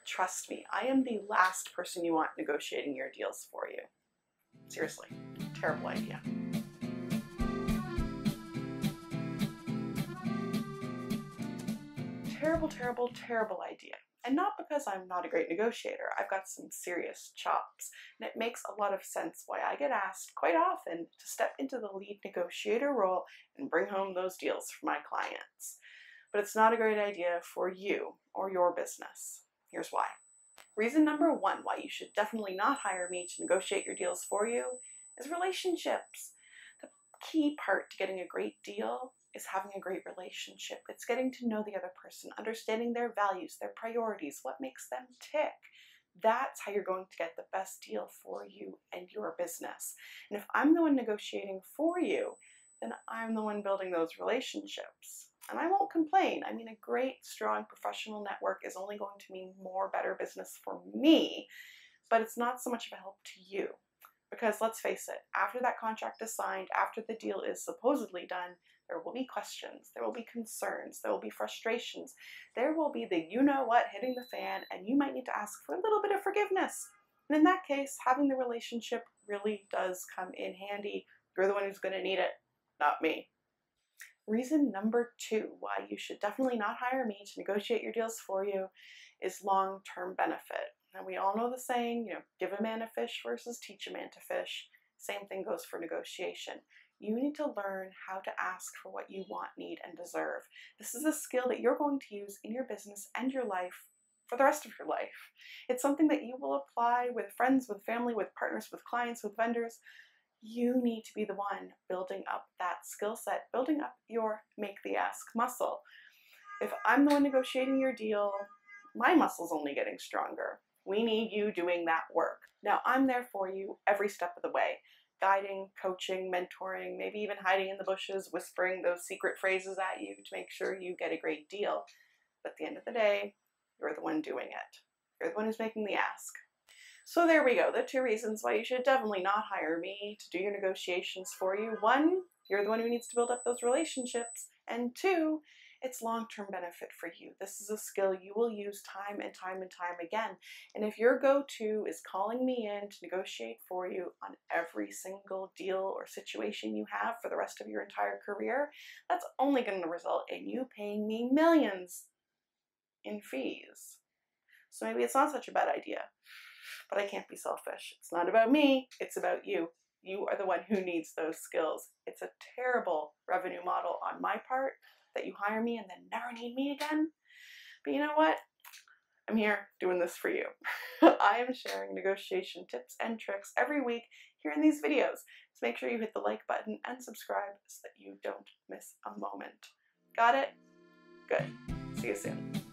Trust me, I am the last person you want negotiating your deals for you. Seriously, terrible idea. Terrible, terrible, terrible idea. And not because I'm not a great negotiator. I've got some serious chops, and it makes a lot of sense why I get asked quite often to step into the lead negotiator role and bring home those deals for my clients. But it's not a great idea for you or your business. Here's why. Reason number one why you should definitely not hire me to negotiate your deals for you is relationships. The key part to getting a great deal is having a great relationship. It's getting to know the other person, understanding their values, their priorities, what makes them tick. That's how you're going to get the best deal for you and your business. And if I'm the one negotiating for you, then I'm the one building those relationships. And I won't complain. I mean, a great, strong professional network is only going to mean more better business for me, but it's not so much of a help to you. Because let's face it, after that contract is signed, after the deal is supposedly done, there will be questions, there will be concerns, there will be frustrations, there will be the you-know-what hitting the fan, and you might need to ask for a little bit of forgiveness. And in that case, having the relationship really does come in handy. You're the one who's going to need it, not me. Reason number two why you should definitely not hire me to negotiate your deals for you is long-term benefit. Now we all know the saying, give a man a fish versus teach a man to fish. Same thing goes for negotiation. You need to learn how to ask for what you want, need, and deserve. This is a skill that you're going to use in your business and your life for the rest of your life. It's something that you will apply with friends, with family, with partners, with clients, with vendors. You need to be the one building up that skill set, building up your make the ask muscle. If I'm the one negotiating your deal, my muscle's only getting stronger. We need you doing that work. Now, I'm there for you every step of the way, guiding, coaching, mentoring, maybe even hiding in the bushes, whispering those secret phrases at you to make sure you get a great deal. But at the end of the day, you're the one doing it. You're the one who's making the ask. So there we go, the two reasons why you should definitely not hire me to do your negotiations for you. One, you're the one who needs to build up those relationships. And two, it's long-term benefit for you. This is a skill you will use time and time and time again. And if your go-to is calling me in to negotiate for you on every single deal or situation you have for the rest of your entire career, that's only going to result in you paying me millions in fees. So maybe it's not such a bad idea. But I can't be selfish. It's not about me, it's about you. You are the one who needs those skills. It's a terrible revenue model on my part that you hire me and then never need me again. But you know what? I'm here doing this for you. I am sharing negotiation tips and tricks every week here in these videos. So make sure you hit the like button and subscribe so that you don't miss a moment. Got it? Good. See you soon.